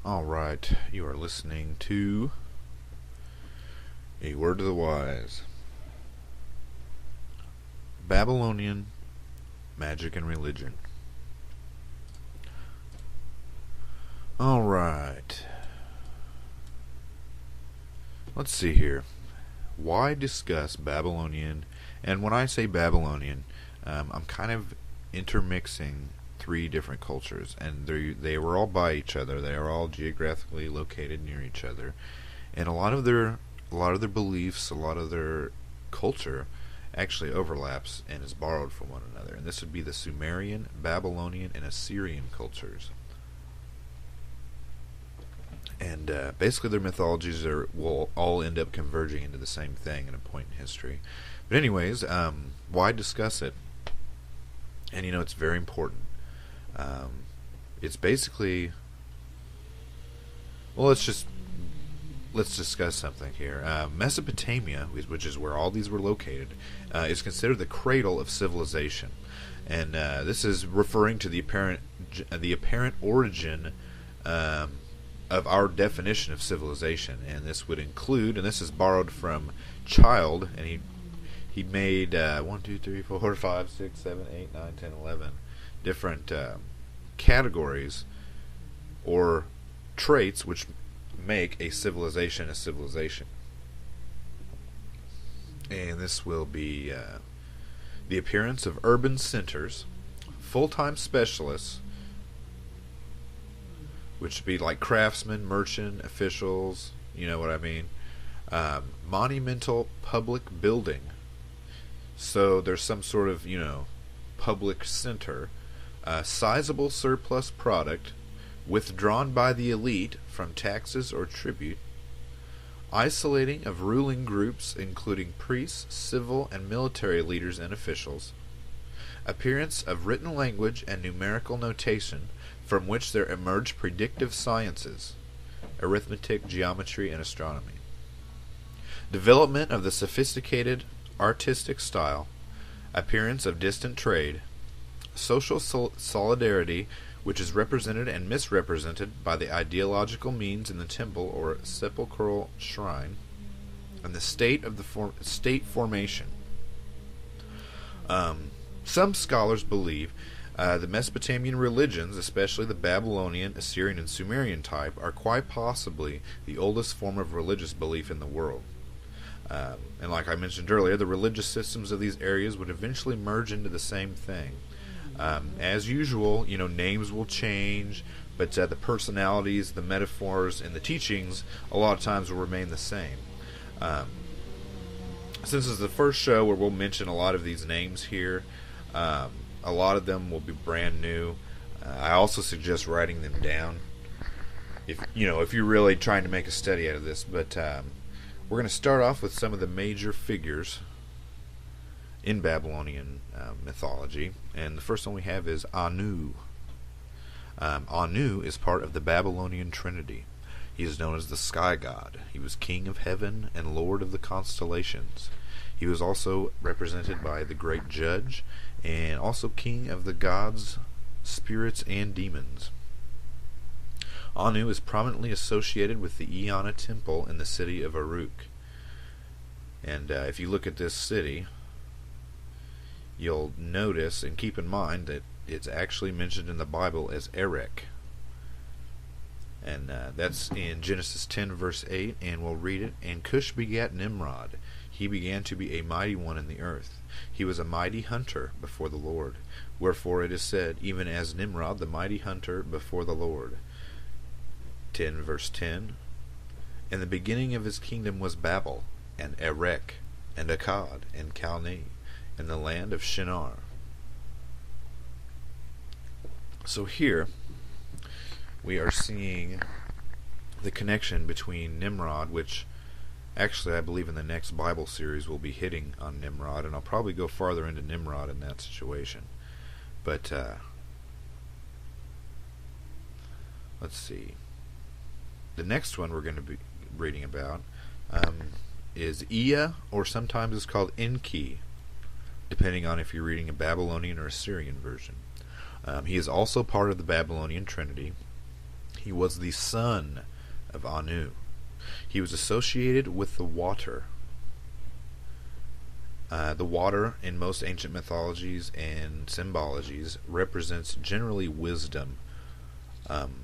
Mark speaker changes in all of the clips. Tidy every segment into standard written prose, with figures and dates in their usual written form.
Speaker 1: Alright, you are listening to A Word to the Wise. Babylonian Magic and Religion. Alright. Let's see here. Why discuss Babylonian? And when I say Babylonian, I'm kind of intermixing three different cultures, and they were all by each other. They are all geographically located near each other, and a lot of their beliefs, a lot of their culture, actually overlaps and is borrowed from one another. And this would be the Sumerian, Babylonian, and Assyrian cultures. And basically, their mythologies will all end up converging into the same thing at a point in history. But anyways, why discuss it? And it's very important. It's basically, well, let's discuss something here. Mesopotamia, which is where all these were located, is considered the cradle of civilization, and this is referring to the apparent origin of our definition of civilization. And this would include, and this is borrowed from Child, and he made 1, 2, 3, 4, 5, 6, 7, 8, 9, 10, 11 different categories or traits which make a civilization a civilization. And this will be the appearance of urban centers, full-time specialists, which would be like craftsmen, merchant, officials, you know what I mean, monumental public building. So there's some sort of, public center, sizable surplus product, withdrawn by the elite from taxes or tribute, isolating of ruling groups including priests, civil and military leaders and officials, appearance of written language and numerical notation from which there emerge predictive sciences, arithmetic, geometry, and astronomy, development of the sophisticated artistic style, appearance of distant trade, social solidarity, which is represented and misrepresented by the ideological means in the temple or sepulchral shrine, and the state of the state formation. Some scholars believe the Mesopotamian religions, especially the Babylonian, Assyrian, and Sumerian type, are quite possibly the oldest form of religious belief in the world. And like I mentioned earlier, the religious systems of these areas would eventually merge into the same thing. As usual, names will change, but the personalities, the metaphors, and the teachings a lot of times will remain the same. Since this is the first show where we'll mention a lot of these names here, a lot of them will be brand new. I also suggest writing them down if you're really trying to make a study out of this. But we're going to start off with some of the major figures in Babylonian mythology, and the first one we have is Anu. Anu is part of the Babylonian Trinity. He is known as the sky god. He was king of heaven and lord of the constellations. He was also represented by the great judge, and also king of the gods, spirits, and demons. Anu is prominently associated with the Eanna temple in the city of Uruk. And if you look at this city, you'll notice and keep in mind that it's actually mentioned in the Bible as Erech. And that's in Genesis 10 verse 8, and we'll read it. And Cush begat Nimrod. He began to be a mighty one in the earth. He was a mighty hunter before the Lord. Wherefore it is said, even as Nimrod the mighty hunter before the Lord. 10 verse 10. And the beginning of his kingdom was Babel, and Erech, and Akkad, and Calneh, in the land of Shinar. So here we are seeing the connection between Nimrod, which actually I believe in the next Bible series we'll be hitting on Nimrod, and I'll probably go farther into Nimrod in that situation. But let's see. The next one we're going to be reading about is Ea, or sometimes it's called Enki, depending on if you're reading a Babylonian or Assyrian version. He is also part of the Babylonian Trinity. He was the son of Anu. He was associated with the water. The water in most ancient mythologies and symbologies represents generally wisdom.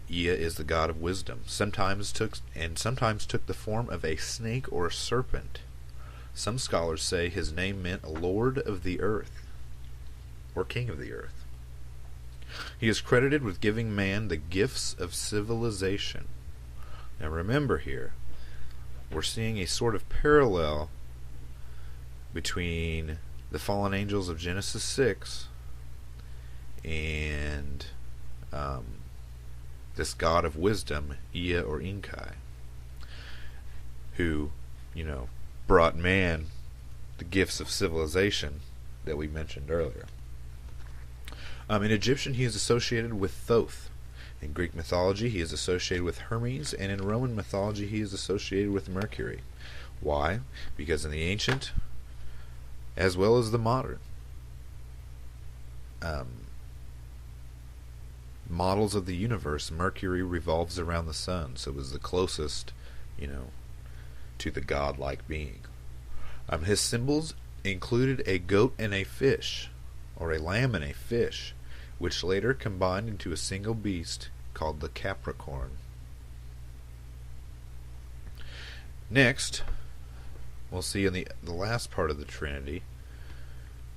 Speaker 1: Ea is the god of wisdom. Sometimes took the form of a snake or a serpent. Some scholars say his name meant Lord of the Earth, or King of the Earth. He is credited with giving man the gifts of civilization. Now remember here, we're seeing a sort of parallel between the fallen angels of Genesis 6 and this god of wisdom, Ea or Enki, who, brought man the gifts of civilization that we mentioned earlier. In Egyptian, he is associated with Thoth. In Greek mythology, he is associated with Hermes, and in Roman mythology, he is associated with Mercury. Why? Because in the ancient, as well as the modern, models of the universe, Mercury revolves around the sun, so it was the closest, to the godlike being. His symbols included a goat and a fish, or a lamb and a fish, which later combined into a single beast called the Capricorn. Next, we'll see in the last part of the Trinity,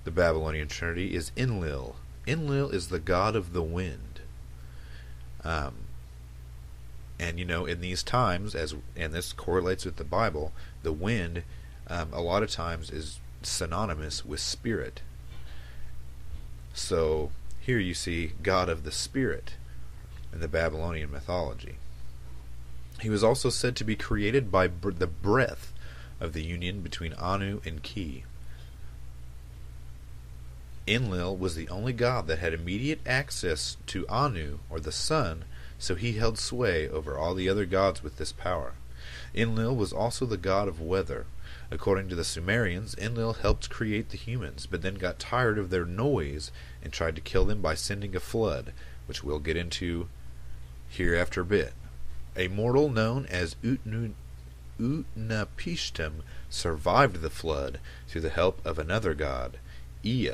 Speaker 1: the Babylonian Trinity, is Enlil. Enlil is the god of the wind. And in these times, and this correlates with the Bible, the wind a lot of times is synonymous with spirit. So here you see god of the spirit in the Babylonian mythology. He was also said to be created by the breath of the union between Anu and Ki. Enlil was the only god that had immediate access to Anu, or the sun, so he held sway over all the other gods with this power. Enlil was also the god of weather. According to the Sumerians, Enlil helped create the humans, but then got tired of their noise and tried to kill them by sending a flood, which we'll get into here after a bit. A mortal known as Utnapishtim survived the flood through the help of another god, Ea,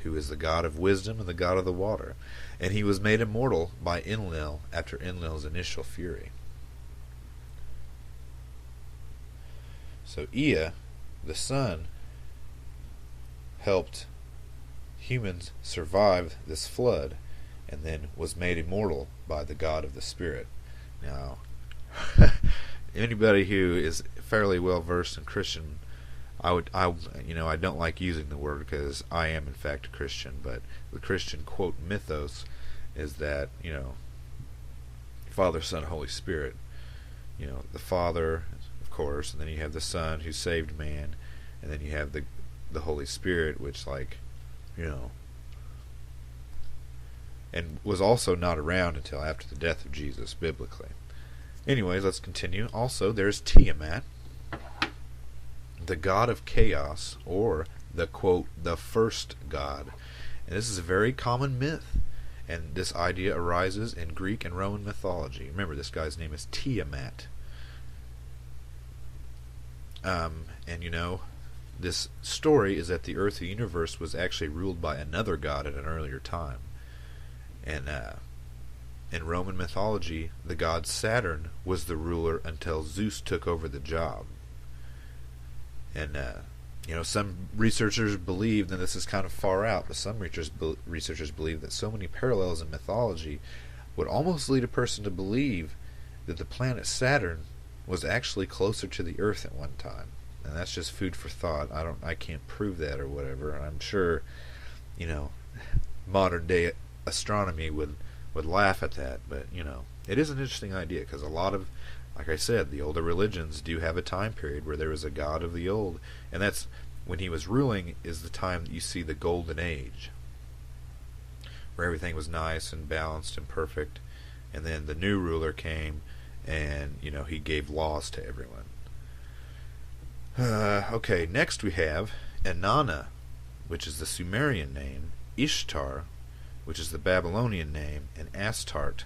Speaker 1: who is the god of wisdom and the god of the water, and he was made immortal by Enlil after Enlil's initial fury. So Ea, the sun, helped humans survive this flood, and then was made immortal by the god of the spirit. Now, anybody who is fairly well versed in Christian, I don't like using the word because I am in fact a Christian, but the Christian quote mythos is that, Father, Son, Holy Spirit, the Father, of course, and then you have the Son who saved man, and then you have the Holy Spirit, which and was also not around until after the death of Jesus, biblically. Anyways, let's continue. Also, there's Tiamat, the god of chaos, or the, quote, the first god. And this is a very common myth, and this idea arises in Greek and Roman mythology. Remember, this guy's name is Tiamat. This story is that the earth, the universe, was actually ruled by another god at an earlier time. And in Roman mythology, the god Saturn was the ruler until Zeus took over the job. And, some researchers believe, and this is kind of far out, but some researchers believe that so many parallels in mythology would almost lead a person to believe that the planet Saturn was actually closer to the Earth at one time. And that's just food for thought. I can't prove that or whatever. And I'm sure, modern day astronomy would laugh at that. But, it is an interesting idea because a lot of, like I said, the older religions do have a time period where there was a god of the old. And that's when he was ruling is the time that you see the golden age, where everything was nice and balanced and perfect. And then the new ruler came and, he gave laws to everyone. Okay, next we have Inanna, which is the Sumerian name, Ishtar, which is the Babylonian name, and Astarte,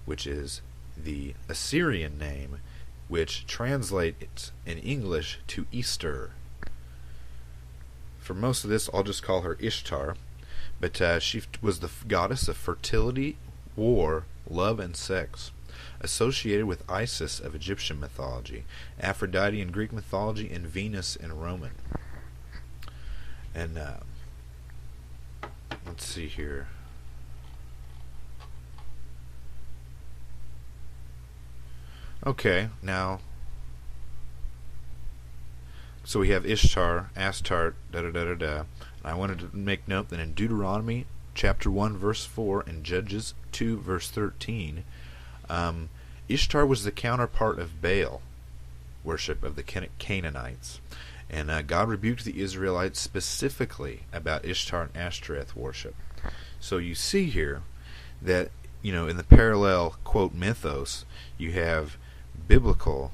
Speaker 1: which is the Assyrian name, which translates in English to Easter. For most of this, I'll just call her Ishtar, but she was the goddess of fertility, war, love, and sex, associated with Isis of Egyptian mythology, Aphrodite in Greek mythology, and Venus in Roman. And let's see here. Okay, now, so we have Ishtar, Astarte, da-da-da-da-da. And I wanted to make note that in Deuteronomy chapter 1, verse 4, and Judges 2, verse 13, Ishtar was the counterpart of Baal worship of the Canaanites. And God rebuked the Israelites specifically about Ishtar and Ashtoreth worship. So you see here that, in the parallel, quote, mythos, you have biblical,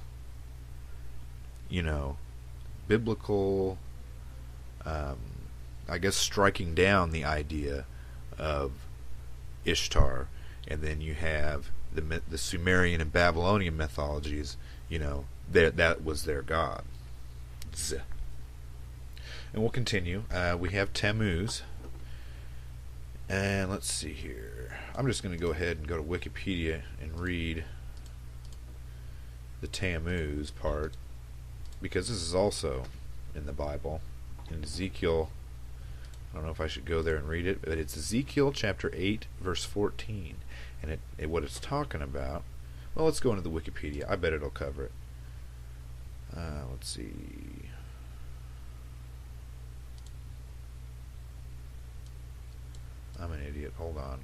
Speaker 1: I guess, striking down the idea of Ishtar, and then you have the Sumerian and Babylonian mythologies, that was their god. And we'll continue. We have Tammuz, and let's see here. I'm just going to go ahead and go to Wikipedia and read the Tammuz part, because this is also in the Bible, in Ezekiel. I don't know if I should go there and read it, but it's Ezekiel chapter 8, verse 14. And what it's talking about, well, let's go into the Wikipedia. I bet it'll cover it. Let's see. I'm an idiot. Hold on.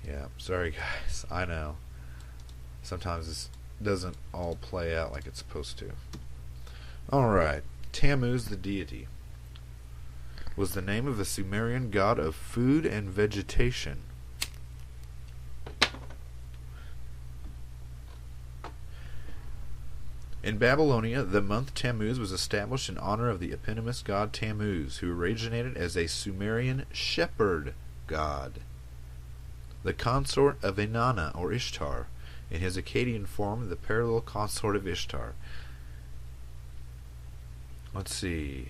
Speaker 1: Yeah, sorry guys. I know. Sometimes this doesn't all play out like it's supposed to. Alright. Tammuz, the deity, was the name of the Sumerian god of food and vegetation. In Babylonia, the month Tammuz was established in honor of the eponymous god Tammuz, who originated as a Sumerian shepherd god, the consort of Inanna or Ishtar, in his Akkadian form, the parallel consort of Ishtar. Let's see.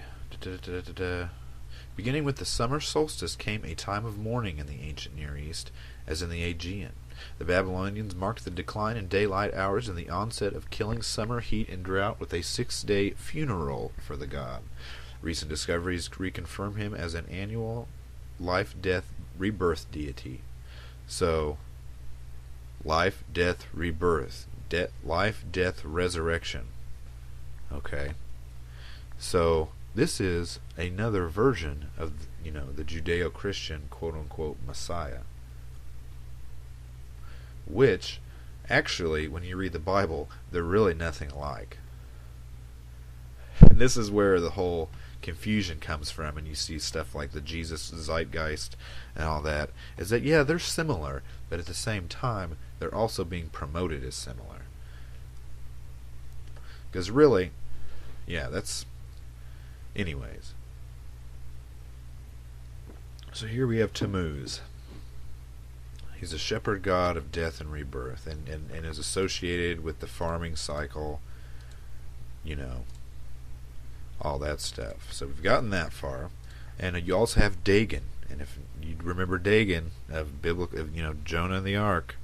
Speaker 1: Beginning with the summer solstice came a time of mourning in the ancient Near East, as in the Aegean. The Babylonians marked the decline in daylight hours and the onset of killing summer heat and drought with a 6-day funeral for the god. Recent discoveries reconfirm him as an annual life, death, rebirth deity. So, life, death, rebirth. Life, death, resurrection. Okay. So, this is another version of, the Judeo-Christian quote-unquote Messiah. Which, actually, when you read the Bible, they're really nothing alike. And this is where the whole confusion comes from, and you see stuff like the Jesus zeitgeist and all that, is that, yeah, they're similar, but at the same time, they're also being promoted as similar. Because really, yeah, that's... Anyways. So here we have Tammuz. He's a shepherd god of death and rebirth, and is associated with the farming cycle, all that stuff. So we've gotten that far. And you also have Dagon. And if you remember Dagon of biblical, Jonah and the Ark,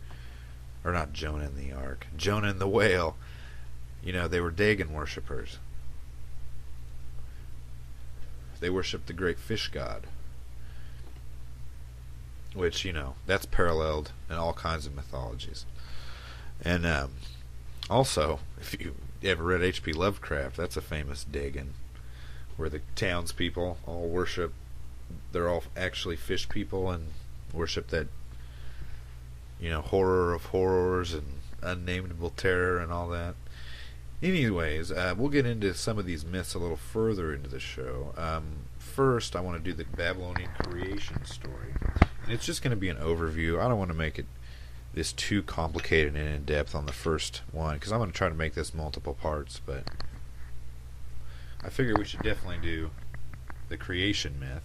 Speaker 1: or not Jonah and the Ark, Jonah and the whale, they were Dagon worshippers. They worshiped the great fish god, which, that's paralleled in all kinds of mythologies. And also, if you ever read H.P. Lovecraft, that's a famous Dagon, where the townspeople all worship, they're all actually fish people and worship that, horror of horrors and unnameable terror and all that. Anyways, we'll get into some of these myths a little further into the show. First, I want to do the Babylonian creation story. And it's just going to be an overview. I don't want to make it this too complicated and in-depth on the first one, because I'm going to try to make this multiple parts, but I figure we should definitely do the creation myth.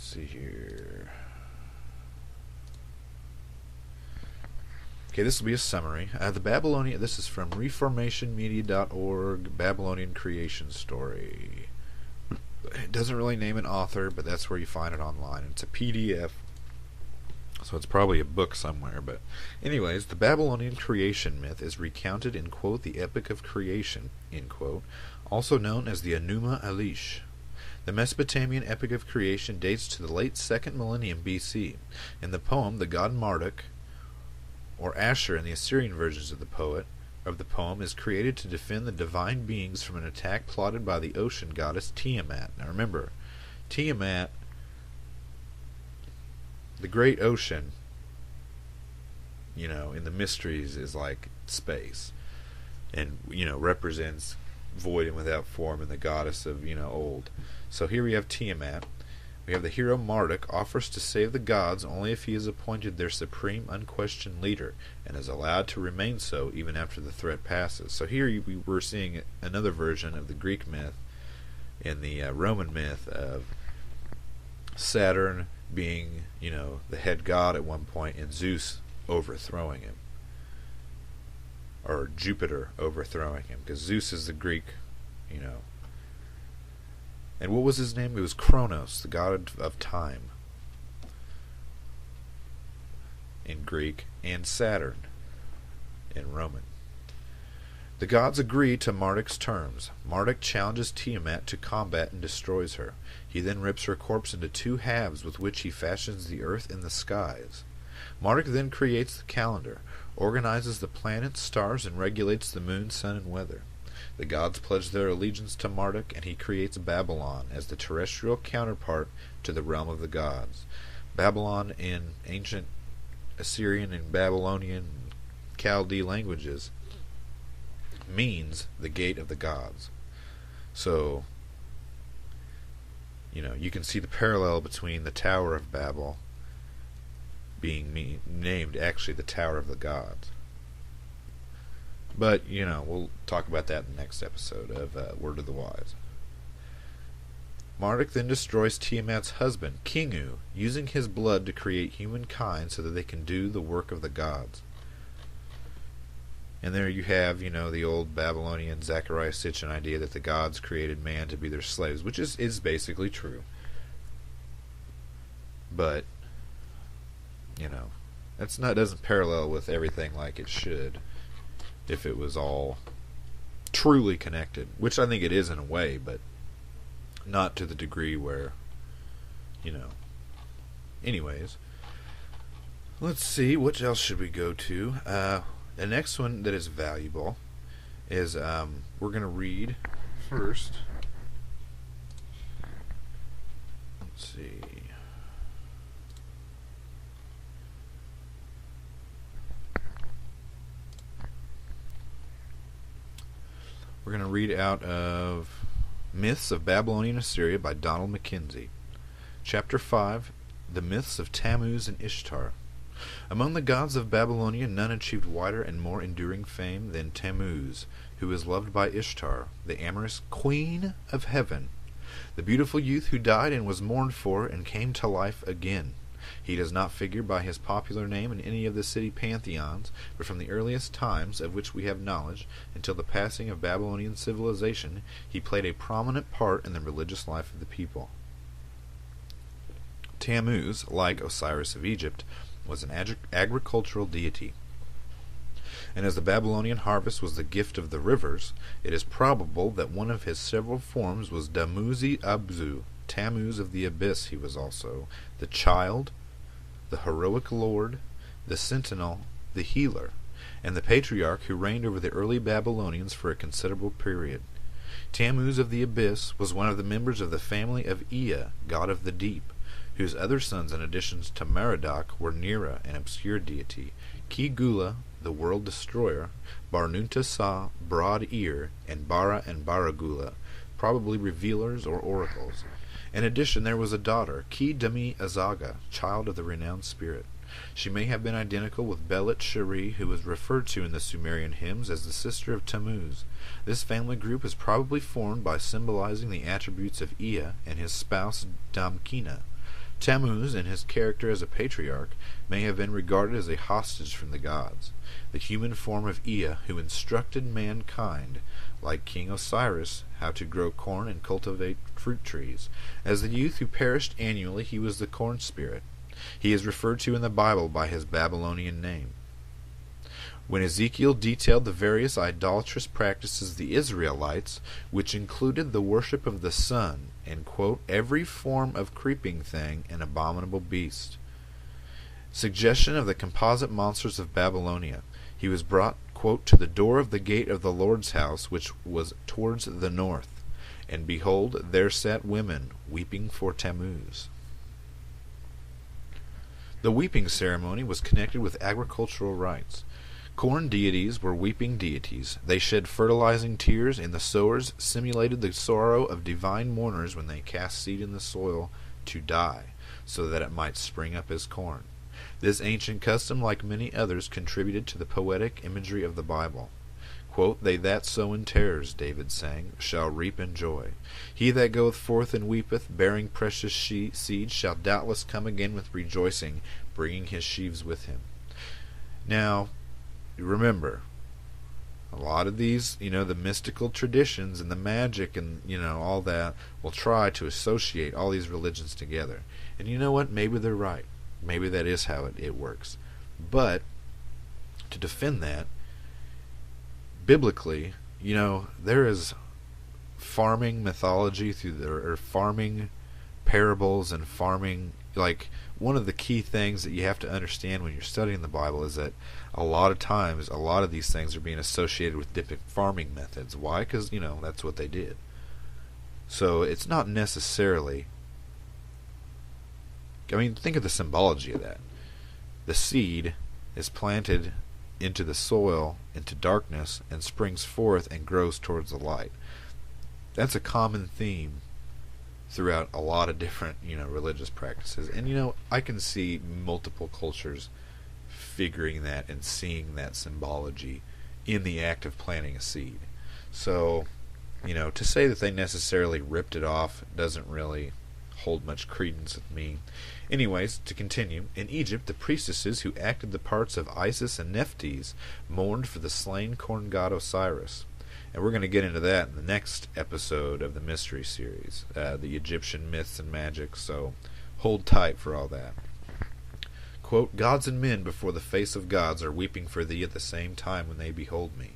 Speaker 1: see here. Okay, this will be a summary. The Babylonian. This is from reformationmedia.org. Babylonian creation story. It doesn't really name an author, but that's where you find it online. It's a PDF, so it's probably a book somewhere. But anyways, the Babylonian creation myth is recounted in, quote, the Epic of Creation, end quote, also known as the Enuma Elish. The Mesopotamian Epic of Creation dates to the late 2nd millennium BC. In the poem, the god Marduk, or Asher in the Assyrian versions of the poem, is created to defend the divine beings from an attack plotted by the ocean goddess Tiamat. Now remember, Tiamat, the great ocean, in the mysteries is like space, and represents void and without form, and the goddess of old. So here we have Tiamat. We have the hero Marduk offers to save the gods only if he is appointed their supreme unquestioned leader, and is allowed to remain so even after the threat passes. So here we're seeing another version of the Greek myth and the Roman myth of Saturn being, the head god at one point, and Zeus overthrowing him. Or Jupiter overthrowing him, because Zeus is the Greek, And what was his name? It was Kronos, the god of time, in Greek, and Saturn in Roman. The gods agree to Marduk's terms. Marduk challenges Tiamat to combat and destroys her. He then rips her corpse into 2 halves with which he fashions the earth and the skies. Marduk then creates the calendar, organizes the planets, stars, and regulates the moon, sun, and weather. The gods pledge their allegiance to Marduk, and he creates Babylon as the terrestrial counterpart to the realm of the gods. Babylon in ancient Assyrian and Babylonian Chaldee languages means the gate of the gods. So, you can see the parallel between the Tower of Babel being named actually the Tower of the Gods. But, we'll talk about that in the next episode of Word of the Wise. Marduk then destroys Tiamat's husband, Kingu, using his blood to create humankind so that they can do the work of the gods. And there you have, the old Babylonian Zechariah Sitchin idea that the gods created man to be their slaves, which is basically true. But, doesn't parallel with everything like it should, if it was all truly connected, which I think it is in a way, but not to the degree where, Anyways, let's see, what else should we go to? The next one that is valuable is, we're going to read first. Let's see. We're going to read out of Myths of Babylonian Assyria by Donald Mackenzie. Chapter 5, The Myths of Tammuz and Ishtar. Among the gods of Babylonia, none achieved wider and more enduring fame than Tammuz, who is loved by Ishtar, the amorous queen of heaven, the beautiful youth who died and was mourned for and came to life again. He does not figure by his popular name in any of the city pantheons, but from the earliest times of which we have knowledge, until the passing of Babylonian civilization, he played a prominent part in the religious life of the people. Tammuz, like Osiris of Egypt, was an agricultural deity. And as the Babylonian harvest was the gift of the rivers, it is probable that one of his several forms was Damuzi Abzu, Tammuz of the abyss. He was also the child, the heroic lord, the sentinel, the healer, and the patriarch who reigned over the early Babylonians for a considerable period. Tammuz of the abyss was one of the members of the family of Ea, god of the deep, whose other sons in addition to Merodach were Nera, an obscure deity, Ki-Gula, the world destroyer, Bar-Nuntasa, broad ear, and Bara and Baragula, probably revealers or oracles. In addition, there was a daughter, Ki-Dami Azaga, child of the renowned spirit. She may have been identical with Belit Sheri, who was referred to in the Sumerian hymns as the sister of Tammuz. This family group is probably formed by symbolizing the attributes of Ea and his spouse Damkina. Tammuz, in his character as a patriarch, may have been regarded as a hostage from the gods, the human form of Ea who instructed mankind, like King Osiris, how to grow corn and cultivate fruit trees. As the youth who perished annually, he was the corn spirit. He is referred to in the Bible by his Babylonian name. When Ezekiel detailed the various idolatrous practices of the Israelites, which included the worship of the sun, and, quote, every form of creeping thing and abominable beast, suggestion of the composite monsters of Babylonia, he was brought, quote, to the door of the gate of the Lord's house, which was towards the north. And behold, there sat women, weeping for Tammuz. The weeping ceremony was connected with agricultural rites. Corn deities were weeping deities. They shed fertilizing tears, and the sowers simulated the sorrow of divine mourners when they cast seed in the soil to die, so that it might spring up as corn. This ancient custom, like many others, contributed to the poetic imagery of the Bible. Quote, they that sow in tares, David sang, shall reap in joy. He that goeth forth and weepeth, bearing precious seed, shall doubtless come again with rejoicing, bringing his sheaves with him. Now, remember, a lot of these, the mystical traditions and the magic and, all that will try to associate all these religions together. And you know what? Maybe they're right. Maybe that is how it works. But, to defend that, biblically, there is farming mythology or farming parables and farming, one of the key things that you have to understand when you're studying the Bible is that a lot of times, a lot of these things are being associated with different farming methods. Why? Because, that's what they did. So it's not necessarily, think of the symbology of that. The seed is planted into the soil, into darkness, and springs forth and grows towards the light. That's a common theme throughout a lot of different, religious practices. And, I can see multiple cultures figuring that and seeing that symbology in the act of planting a seed. So, to say that they necessarily ripped it off doesn't really hold much credence with me. Anyways, to continue, in Egypt, the priestesses who acted the parts of Isis and Nephthys mourned for the slain corn god Osiris. And we're going to get into that in the next episode of the Mystery Series, the Egyptian myths and magic, so hold tight for all that. Quote, gods and men before the face of gods are weeping for thee at the same time when they behold me.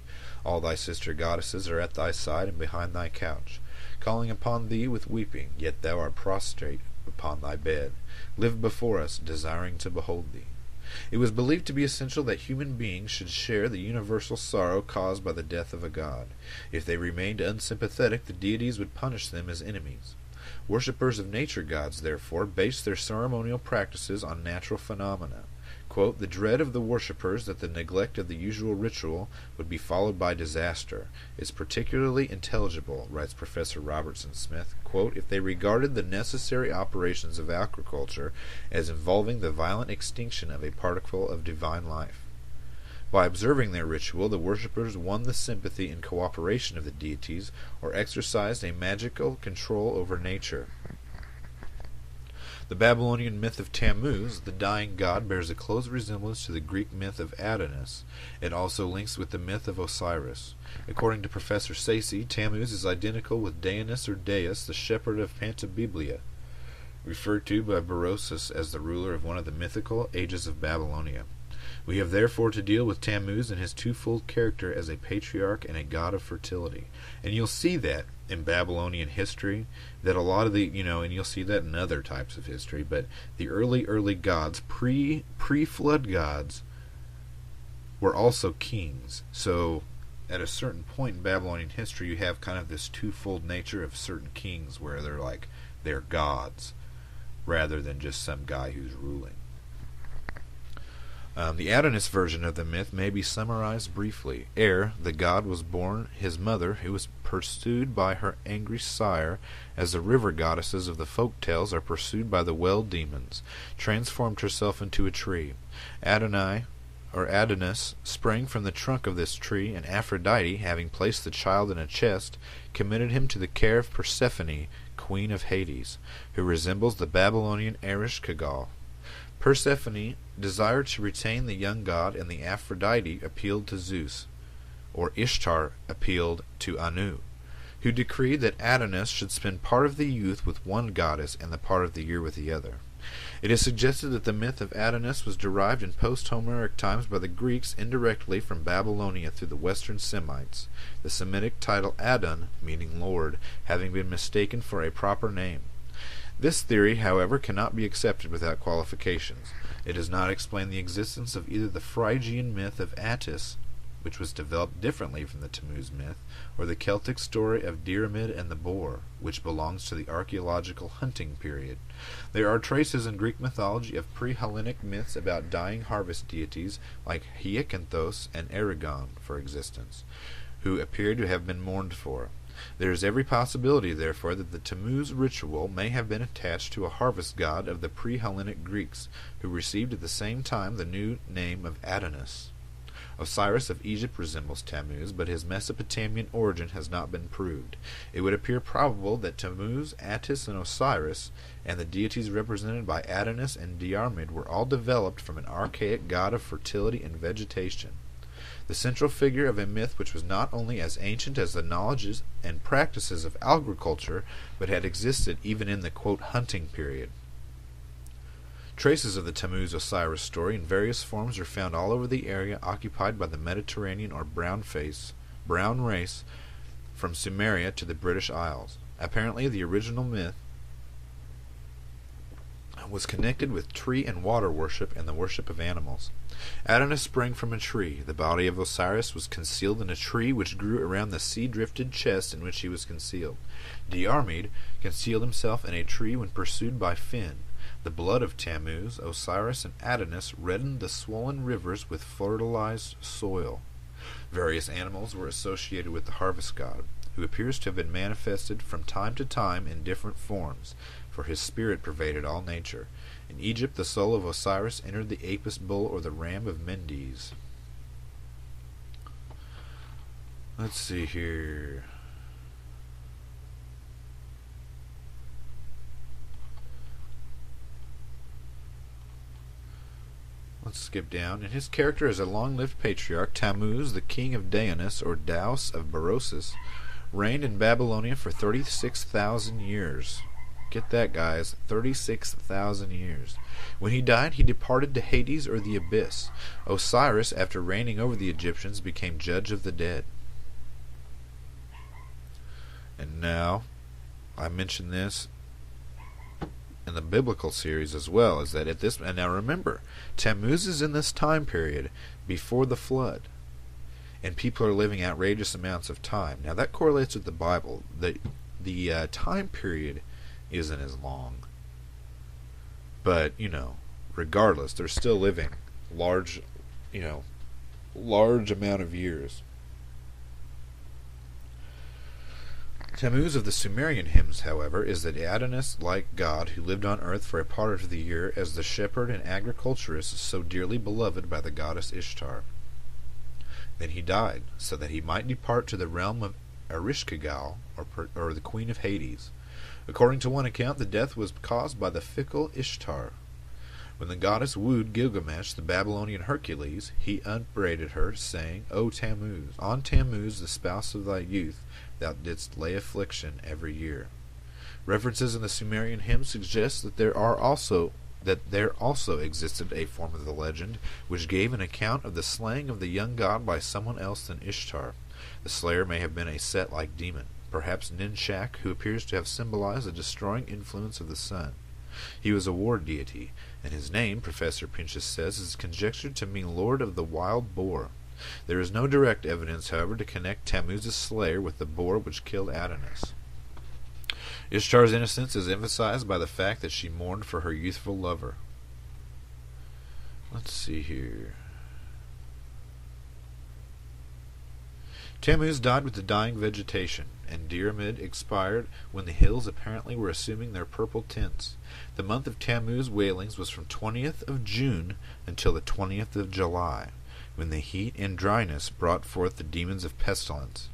Speaker 1: All thy sister goddesses are at thy side and behind thy couch, calling upon thee with weeping, yet thou art prostrate upon thy bed. Live before us, desiring to behold thee. It was believed to be essential that human beings should share the universal sorrow caused by the death of a god. If they remained unsympathetic, the deities would punish them as enemies. Worshippers of nature gods, therefore, based their ceremonial practices on natural phenomena. Quote, the dread of the worshippers that the neglect of the usual ritual would be followed by disaster is particularly intelligible, writes Professor Robertson Smith, quote, if they regarded the necessary operations of agriculture as involving the violent extinction of a particle of divine life. By observing their ritual, the worshippers won the sympathy and cooperation of the deities, or exercised a magical control over nature. The Babylonian myth of Tammuz, the dying god, bears a close resemblance to the Greek myth of Adonis. It also links with the myth of Osiris. According to Professor Sayce, Tammuz is identical with Daenerys or Deus, the shepherd of Pantibiblia, referred to by Berosus as the ruler of one of the mythical ages of Babylonia. We have therefore to deal with Tammuz in his twofold character as a patriarch and a god of fertility. And you'll see that in Babylonian history, that a lot of the, and you'll see that in other types of history, but the early gods, pre-flood gods, were also kings. So at a certain point in Babylonian history, you have kind of this twofold nature of certain kings where they're gods rather than just some guy who's ruling. The Adonis version of the myth may be summarized briefly. Ere the god was born, his mother, who was pursued by her angry sire, as the river goddesses of the folk tales are pursued by the well demons, transformed herself into a tree. Adonai, or Adonis, sprang from the trunk of this tree, and Aphrodite, having placed the child in a chest, committed him to the care of Persephone, queen of Hades, who resembles the Babylonian Ereshkigal. Persephone desired to retain the young god, and the Aphrodite appealed to Zeus, or Ishtar appealed to Anu, who decreed that Adonis should spend part of the youth with one goddess and the part of the year with the other. It is suggested that the myth of Adonis was derived in post-Homeric times by the Greeks indirectly from Babylonia through the Western Semites, the Semitic title Adon, meaning Lord, having been mistaken for a proper name. This theory, however, cannot be accepted without qualifications. It does not explain the existence of either the Phrygian myth of Attis, which was developed differently from the Tammuz myth, or the Celtic story of Diarmid and the boar, which belongs to the archaeological hunting period. There are traces in Greek mythology of pre-Hellenic myths about dying harvest deities like Hyacinthos and Eragon for existence, who appear to have been mourned for. There is every possibility, therefore, that the Tammuz ritual may have been attached to a harvest god of the pre-Hellenic Greeks, who received at the same time the new name of Adonis. Osiris of Egypt resembles Tammuz, but his Mesopotamian origin has not been proved. It would appear probable that Tammuz, Attis, and Osiris, and the deities represented by Adonis and Diarmid, were all developed from an archaic god of fertility and vegetation, the central figure of a myth which was not only as ancient as the knowledges and practices of agriculture, but had existed even in the, quote, hunting period. Traces of the Tammuz-Osiris story in various forms are found all over the area occupied by the Mediterranean or brown race from Sumeria to the British Isles. Apparently, the original myth was connected with tree and water worship and the worship of animals. Adonis sprang from a tree. The body of Osiris was concealed in a tree which grew around the sea-drifted chest in which he was concealed. Diarmid concealed himself in a tree when pursued by Finn. The blood of Tammuz, Osiris, and Adonis reddened the swollen rivers with fertilized soil. Various animals were associated with the harvest god, who appears to have been manifested from time to time in different forms, for his spirit pervaded all nature. In Egypt, the soul of Osiris entered the Apis bull or the ram of Mendes. Let's see here. Let's skip down. In his character as a long-lived patriarch, Tammuz, the king of Daonis, or Daos of Berosus, reigned in Babylonia for 36,000 years. Get that, guys. 36,000 years. When he died, he departed to Hades or the abyss. Osiris, after reigning over the Egyptians, became judge of the dead. And now, I mentioned this in the biblical series as well, is that at this, and now remember, Tammuz is in this time period before the flood, and people are living outrageous amounts of time. Now that correlates with the Bible. The time period isn't as long, but regardless, they're still living large amount of years. Tammuz of the Sumerian hymns, however, is the Adonis-like god who lived on earth for a part of the year as the shepherd and agriculturist so dearly beloved by the goddess Ishtar. Then he died, so that he might depart to the realm of Ereshkigal, or the queen of Hades. According to one account, the death was caused by the fickle Ishtar. When the goddess wooed Gilgamesh, the Babylonian Hercules, he upbraided her, saying, O Tammuz, on Tammuz, the spouse of thy youth, thou didst lay affliction every year. References in the Sumerian hymns suggest that there also existed a form of the legend which gave an account of the slaying of the young god by someone else than Ishtar. The slayer may have been a Set-like demon, perhaps Ninshak, who appears to have symbolized the destroying influence of the sun. He was a war deity, and his name, Professor Pinchas says, is conjectured to mean Lord of the Wild Boar. There is no direct evidence, however, to connect Tammuz's slayer with the boar which killed Adonis. Ishtar's innocence is emphasized by the fact that she mourned for her youthful lover. Let's see here. Tammuz died with the dying vegetation, and Diarmid expired when the hills apparently were assuming their purple tints. The month of Tammuz wailings was from 20th of June until the 20th of July, when the heat and dryness brought forth the demons of pestilence.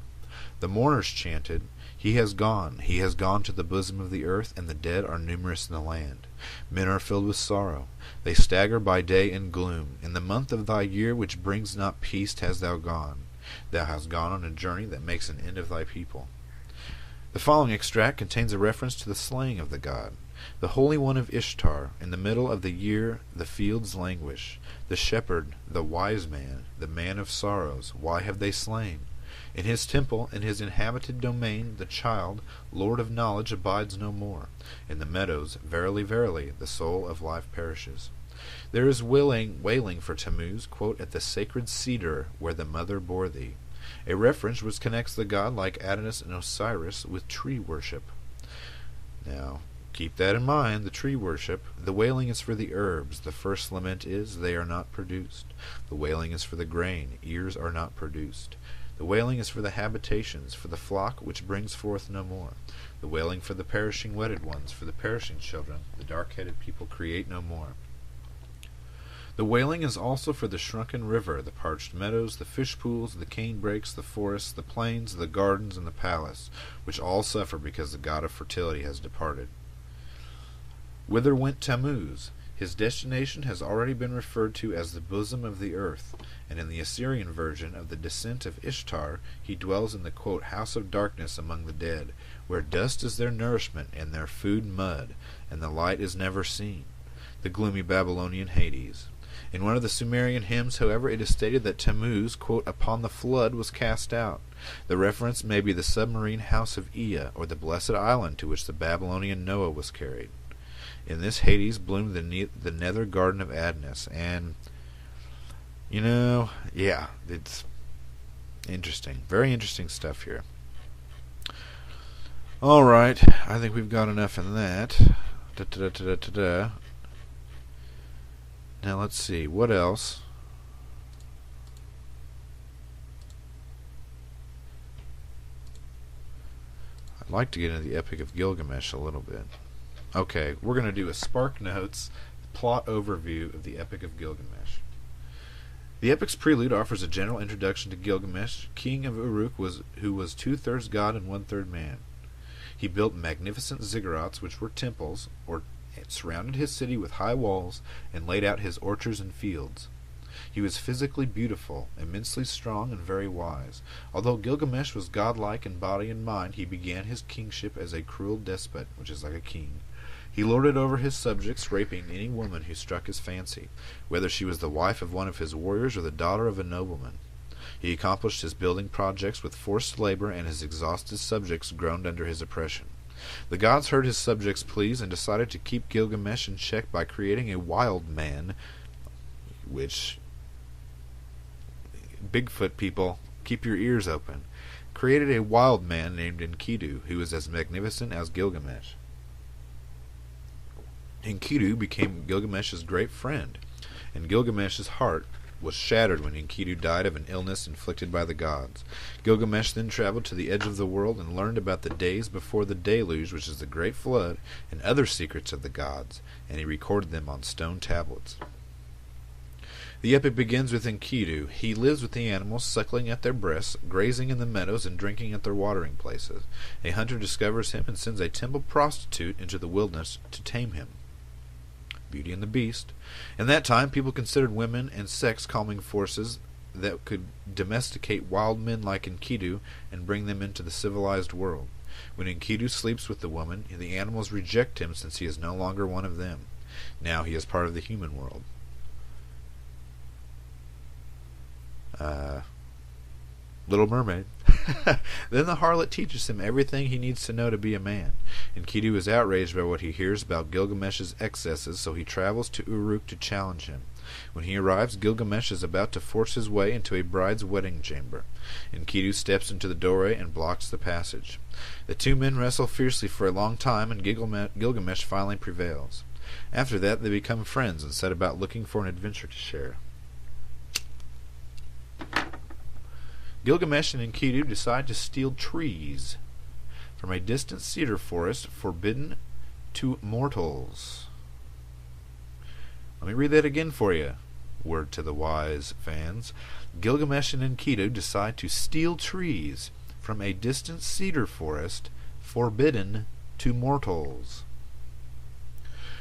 Speaker 1: The mourners chanted, He has gone to the bosom of the earth, and the dead are numerous in the land. Men are filled with sorrow. They stagger by day in gloom. In the month of thy year, which brings not peace, hast thou gone. Thou hast gone on a journey that makes an end of thy people. The following extract contains a reference to the slaying of the god. The Holy One of Ishtar, in the middle of the year the fields languish. The shepherd, the wise man, the man of sorrows, why have they slain? In his temple, in his inhabited domain, the child, Lord of knowledge, abides no more. In the meadows, verily, verily, the soul of life perishes. There is wailing for Tammuz, quote, at the sacred cedar where the mother bore thee. A reference which connects the god like Adonis and Osiris with tree worship. Now, keep that in mind, the tree worship. The wailing is for the herbs. The first lament is, they are not produced. The wailing is for the grain. Ears are not produced. The wailing is for the habitations, for the flock which brings forth no more. The wailing for the perishing wedded ones, for the perishing children. The dark-headed people create no more. The wailing is also for the shrunken river, the parched meadows, the fish pools, the cane brakes, the forests, the plains, the gardens, and the palace, which all suffer because the god of fertility has departed. Whither went Tammuz? His destination has already been referred to as the bosom of the earth, and in the Assyrian version of the descent of Ishtar, he dwells in the, quote, house of darkness among the dead, where dust is their nourishment and their food mud, and the light is never seen, the gloomy Babylonian Hades. In one of the Sumerian hymns, however, it is stated that Tammuz, quote, upon the flood was cast out. The reference may be the submarine house of Ea, or the blessed island to which the Babylonian Noah was carried. In this Hades bloomed the nether garden of Adonis, and, yeah, it's interesting. Very interesting stuff here. Alright, I think we've got enough in that. Now let's see, what else? I'd like to get into the Epic of Gilgamesh a little bit. Okay, we're going to do a Spark Notes plot overview of the Epic of Gilgamesh. The epic's prelude offers a general introduction to Gilgamesh, king of Uruk, who was 2/3 god and 1/3 man. He built magnificent ziggurats, which were temples, or surrounded his city with high walls, and laid out his orchards and fields. He was physically beautiful, immensely strong, and very wise. Although Gilgamesh was godlike in body and mind, he began his kingship as a cruel despot, which is like a king. He lorded over his subjects, raping any woman who struck his fancy, whether she was the wife of one of his warriors or the daughter of a nobleman. He accomplished his building projects with forced labor, and his exhausted subjects groaned under his oppression. The gods heard his subjects' pleas and decided to keep Gilgamesh in check by creating a wild man, which, Bigfoot people, keep your ears open, created a wild man named Enkidu, who was as magnificent as Gilgamesh. Enkidu became Gilgamesh's great friend, and Gilgamesh's heart was shattered when Enkidu died of an illness inflicted by the gods. Gilgamesh then traveled to the edge of the world and learned about the days before the deluge, which is the great flood, and other secrets of the gods, and he recorded them on stone tablets. The epic begins with Enkidu. He lives with the animals, suckling at their breasts, grazing in the meadows, and drinking at their watering places. A hunter discovers him and sends a temple prostitute into the wilderness to tame him. Beauty and the Beast. In that time, people considered women and sex calming forces that could domesticate wild men like Enkidu and bring them into the civilized world. When Enkidu sleeps with the woman, the animals reject him since he is no longer one of them. Now he is part of the human world. Little Mermaid. Then the harlot teaches him everything he needs to know to be a man. Enkidu is outraged by what he hears about Gilgamesh's excesses, so he travels to Uruk to challenge him. When he arrives, Gilgamesh is about to force his way into a bride's wedding chamber. Enkidu steps into the doorway and blocks the passage. The two men wrestle fiercely for a long time, and Gilgamesh finally prevails. After that, they become friends and set about looking for an adventure to share. Gilgamesh and Enkidu decide to steal trees from a distant cedar forest forbidden to mortals. Let me read that again for you. Word to the wise fans. Gilgamesh and Enkidu decide to steal trees from a distant cedar forest, forbidden to mortals.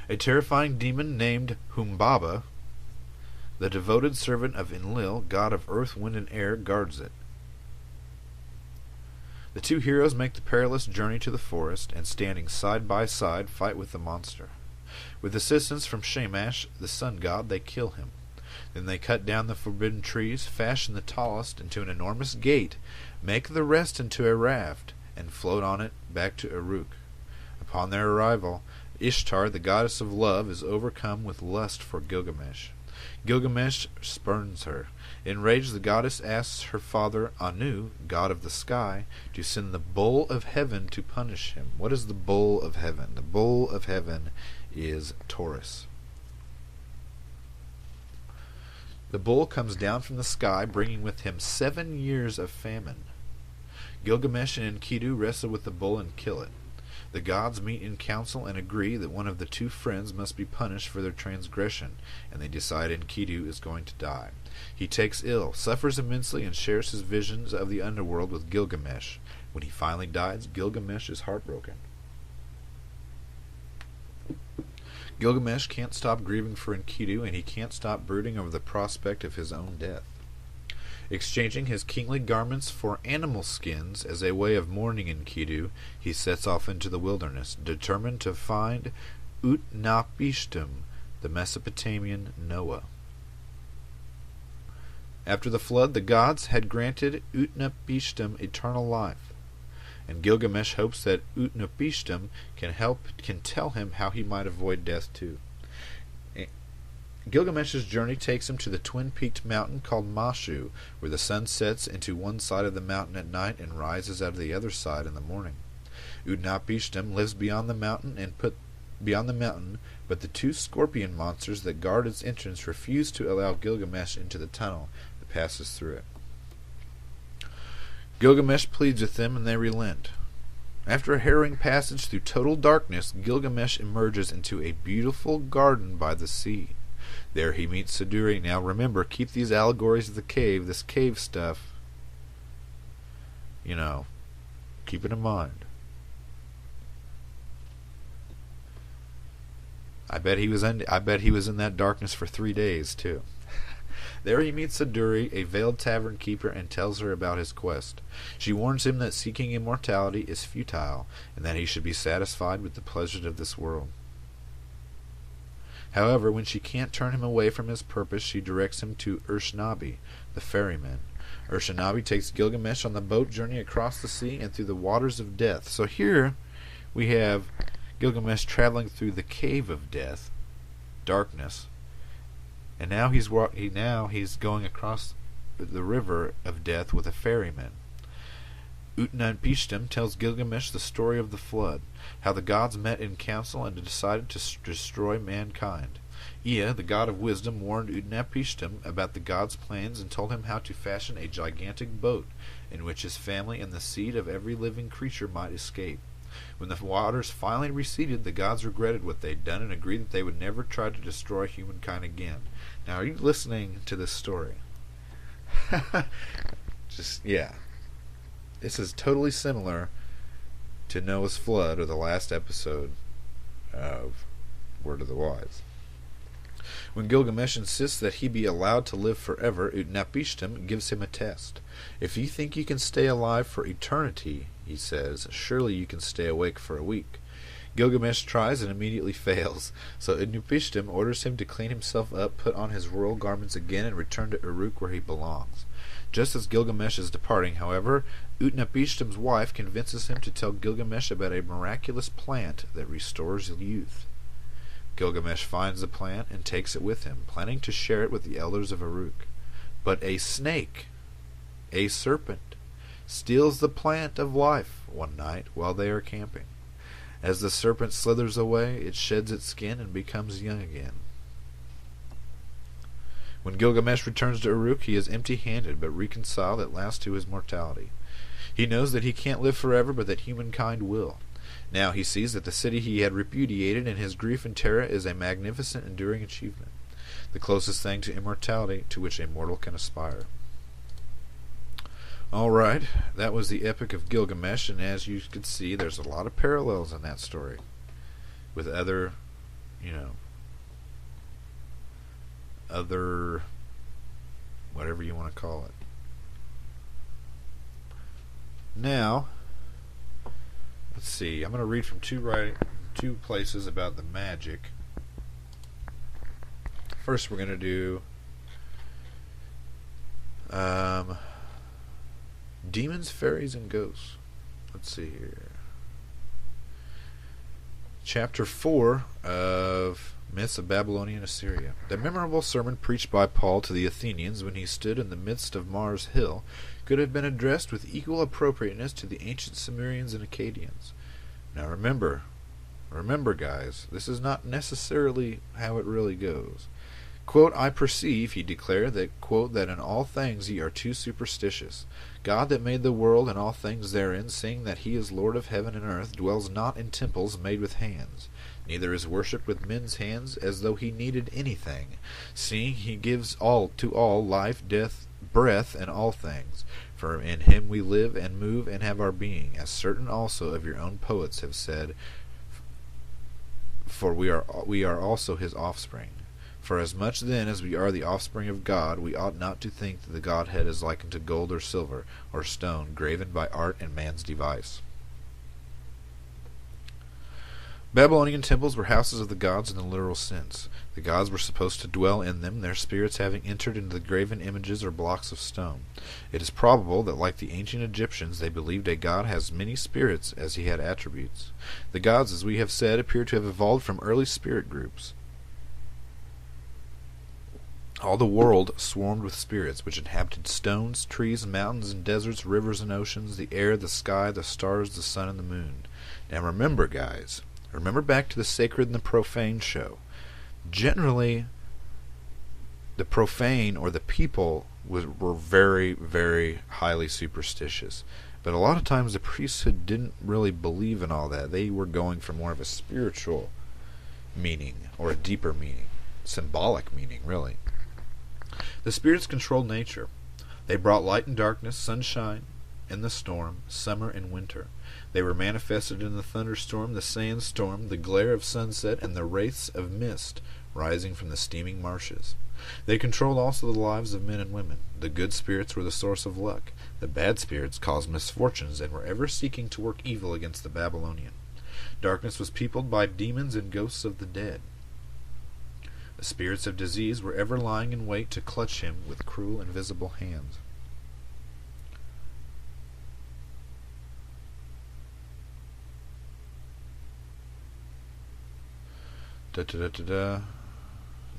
Speaker 1: A terrifying demon named Humbaba, the devoted servant of Enlil, god of earth, wind, and air, guards it. The two heroes make the perilous journey to the forest, and standing side by side, fight with the monster. With assistance from Shamash, the sun god, they kill him. Then they cut down the forbidden trees, fashion the tallest into an enormous gate, make the rest into a raft, and float on it back to Uruk. Upon their arrival, Ishtar, the goddess of love, is overcome with lust for Gilgamesh. Gilgamesh spurns her. Enraged, the goddess asks her father, Anu, god of the sky, to send the bull of heaven to punish him. What is the bull of heaven? The bull of heaven is Taurus. The bull comes down from the sky, bringing with him 7 years of famine. Gilgamesh and Enkidu wrestle with the bull and kill it. The gods meet in council and agree that one of the two friends must be punished for their transgression, and they decide Enkidu is going to die. He takes ill, suffers immensely, and shares his visions of the underworld with Gilgamesh. When he finally dies, Gilgamesh is heartbroken. Gilgamesh can't stop grieving for Enkidu, and he can't stop brooding over the prospect of his own death. Exchanging his kingly garments for animal skins as a way of mourning Enkidu, he sets off into the wilderness, determined to find Utnapishtim, the Mesopotamian Noah. After the flood, the gods had granted Utnapishtim eternal life, and Gilgamesh hopes that Utnapishtim can tell him how he might avoid death too. Gilgamesh's journey takes him to the twin-peaked mountain called Mashu, where the sun sets into one side of the mountain at night and rises out of the other side in the morning. Utnapishtim lives beyond the mountain, but the two scorpion monsters that guard its entrance refuse to allow Gilgamesh into the tunnel that passes through it. Gilgamesh pleads with them, and they relent. After a harrowing passage through total darkness, Gilgamesh emerges into a beautiful garden by the sea. There he meets Siduri. Now remember, keep these allegories of the cave, this cave stuff, keep it in mind. I bet he was in that darkness for 3 days too. There he meets Siduri, a veiled tavern keeper, and tells her about his quest. She warns him that seeking immortality is futile, and that he should be satisfied with the pleasures of this world. However, when she can't turn him away from his purpose, she directs him to Urshnabi, the ferryman. Urshnabi takes Gilgamesh on the boat journey across the sea and through the waters of death. So here we have Gilgamesh traveling through the cave of death, darkness, and now he's going across the river of death with a ferryman. Utnapishtim tells Gilgamesh the story of the flood, how the gods met in council and decided to destroy mankind. Ea, the god of wisdom, warned Utnapishtim about the gods' plans and told him how to fashion a gigantic boat in which his family and the seed of every living creature might escape. When the waters finally receded, the gods regretted what they'd done and agreed that they would never try to destroy humankind again. Now, are you listening to this story? This is totally similar to Noah's flood, or the last episode of Word of the Wise. When Gilgamesh insists that he be allowed to live forever, Utnapishtim gives him a test. If you think you can stay alive for eternity, he says, surely you can stay awake for a week. Gilgamesh tries and immediately fails, so Utnapishtim orders him to clean himself up, put on his royal garments again, and return to Uruk where he belongs. Just as Gilgamesh is departing, however, Utnapishtim's wife convinces him to tell Gilgamesh about a miraculous plant that restores youth. Gilgamesh finds the plant and takes it with him, planning to share it with the elders of Uruk. But a snake, a serpent, steals the plant of life one night while they are camping. As the serpent slithers away, it sheds its skin and becomes young again. When Gilgamesh returns to Uruk, he is empty-handed, but reconciled at last to his mortality. He knows that he can't live forever, but that humankind will. Now he sees that the city he had repudiated in his grief and terror is a magnificent, enduring achievement, the closest thing to immortality to which a mortal can aspire. Alright, that was the Epic of Gilgamesh, and as you could see, there's a lot of parallels in that story with other, you know, other, whatever you want to call it. Now, let's see, I'm going to read from two places about the magic. First, we're going to do demons, fairies, and ghosts. Let's see here. Chapter 4 of Myths of Babylonian Assyria. The memorable sermon preached by Paul to the Athenians when he stood in the midst of Mars Hill could have been addressed with equal appropriateness to the ancient Sumerians and Akkadians. Now remember guys, this is not necessarily how it really goes. Quote, I perceive, he declared, that, quote, that in all things ye are too superstitious. God that made the world and all things therein, seeing that he is Lord of heaven and earth, dwells not in temples made with hands, neither is worshipped with men's hands, as though he needed anything, seeing he gives to all life, death, breath, and all things. For in him we live and move and have our being, as certain also of your own poets have said, for we are also his offspring. For as much then as we are the offspring of God, we ought not to think that the Godhead is likened to gold or silver, or stone, graven by art and man's device. Babylonian temples were houses of the gods in the literal sense. The gods were supposed to dwell in them, their spirits having entered into the graven images or blocks of stone. It is probable that, like the ancient Egyptians, they believed a god has many spirits as he had attributes. The gods, as we have said, appear to have evolved from early spirit groups. All the world swarmed with spirits, which inhabited stones, trees, mountains, and deserts, rivers and oceans, the air, the sky, the stars, the sun, and the moon. Now remember, guys, remember back to the sacred and the profane show. Generally, the profane, or the people, were very, very highly superstitious. But a lot of times the priesthood didn't really believe in all that. They were going for more of a spiritual meaning, or a deeper meaning, symbolic meaning, really. The spirits controlled nature. They brought light and darkness, sunshine and the storm, summer and winter. They were manifested in the thunderstorm, the sandstorm, the glare of sunset, and the wraiths of mist rising from the steaming marshes. They controlled also the lives of men and women. The good spirits were the source of luck. The bad spirits caused misfortunes and were ever seeking to work evil against the Babylonian. Darkness was peopled by demons and ghosts of the dead. The spirits of disease were ever lying in wait to clutch him with cruel invisible hands. Now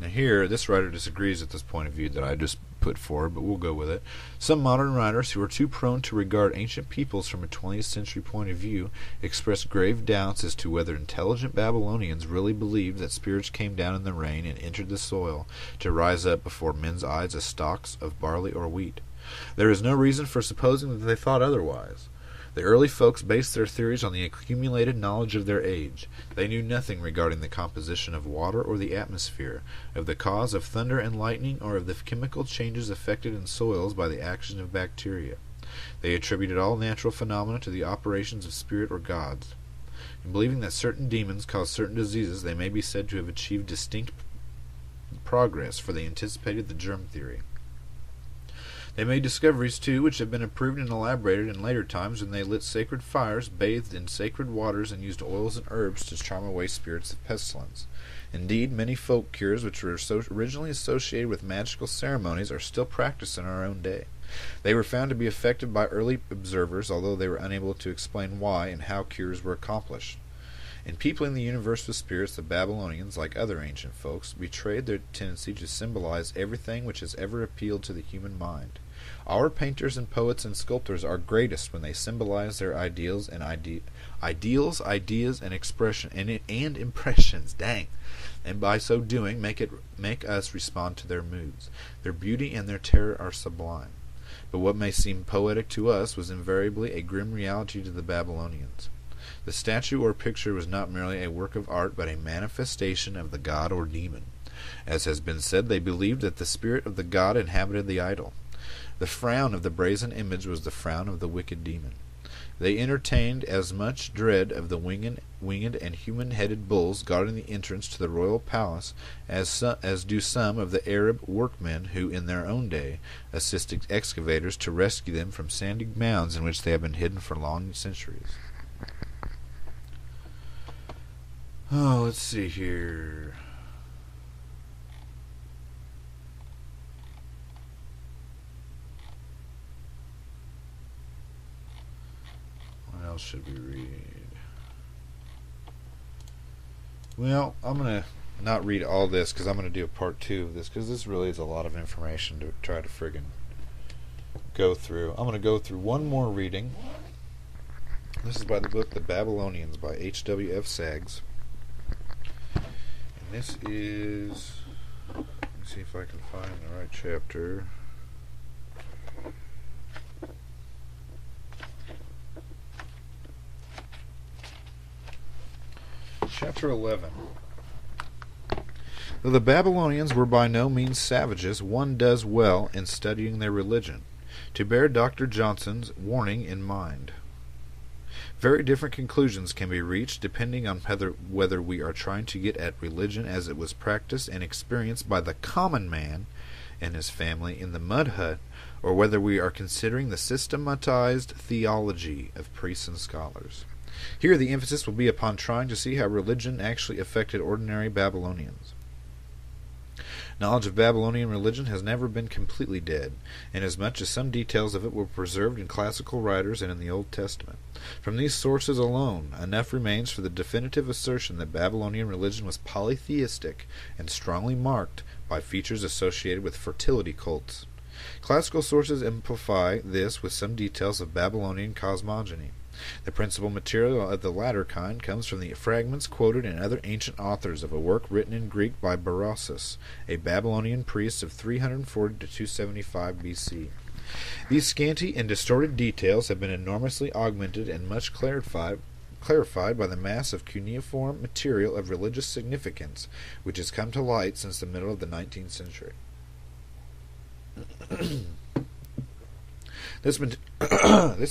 Speaker 1: here, this writer disagrees with this point of view that I just put forward, but we'll go with it. Some modern writers who are too prone to regard ancient peoples from a 20th century point of view express grave doubts as to whether intelligent Babylonians really believed that spirits came down in the rain and entered the soil to rise up before men's eyes as stalks of barley or wheat. There is no reason for supposing that they thought otherwise. The early folks based their theories on the accumulated knowledge of their age. They knew nothing regarding the composition of water or the atmosphere, of the cause of thunder and lightning, or of the chemical changes effected in soils by the action of bacteria. They attributed all natural phenomena to the operations of spirit or gods. In believing that certain demons cause certain diseases, they may be said to have achieved distinct progress, for they anticipated the germ theory. They made discoveries, too, which have been improved and elaborated in later times when they lit sacred fires, bathed in sacred waters, and used oils and herbs to charm away spirits of pestilence. Indeed, many folk cures which were originally associated with magical ceremonies are still practiced in our own day. They were found to be effective by early observers, although they were unable to explain why and how cures were accomplished. In peopling the universe with spirits, the Babylonians, like other ancient folks, betrayed their tendency to symbolize everything which has ever appealed to the human mind. Our painters and poets and sculptors are greatest when they symbolize their ideals, ideas, and impressions. Dang! And by so doing, make us respond to their moods. Their beauty and their terror are sublime. But what may seem poetic to us was invariably a grim reality to the Babylonians. The statue or picture was not merely a work of art, but a manifestation of the god or demon. As has been said, they believed that the spirit of the god inhabited the idol. The frown of the brazen image was the frown of the wicked demon. They entertained as much dread of the winged and human-headed bulls guarding the entrance to the royal palace as do some of the Arab workmen who, in their own day, assisted excavators to rescue them from sandy mounds in which they have been hidden for long centuries. Oh, let's see here. What else should we read? Well, I'm going to not read all this because I'm going to do a part 2 of this because this really is a lot of information to try to friggin' go through. I'm going to go through one more reading. This is by the book The Babylonians by H.W.F. Saggs. And this is... Let me see if I can find the right chapter. Chapter 11. Though the Babylonians were by no means savages, one does well in studying their religion to bear Dr. Johnson's warning in mind. Very different conclusions can be reached depending on whether we are trying to get at religion as it was practiced and experienced by the common man and his family in the mud hut, or whether we are considering the systematized theology of priests and scholars. Here the emphasis will be upon trying to see how religion actually affected ordinary Babylonians. Knowledge of Babylonian religion has never been completely dead, inasmuch as some details of it were preserved in classical writers and in the Old Testament. From these sources alone, enough remains for the definitive assertion that Babylonian religion was polytheistic and strongly marked by features associated with fertility cults. Classical sources amplify this with some details of Babylonian cosmogony. The principal material of the latter kind comes from the fragments quoted in other ancient authors of a work written in Greek by Berossus, a Babylonian priest of 340 to 275 BC. These scanty and distorted details have been enormously augmented and much clarified by the mass of cuneiform material of religious significance which has come to light since the middle of the 19th century. This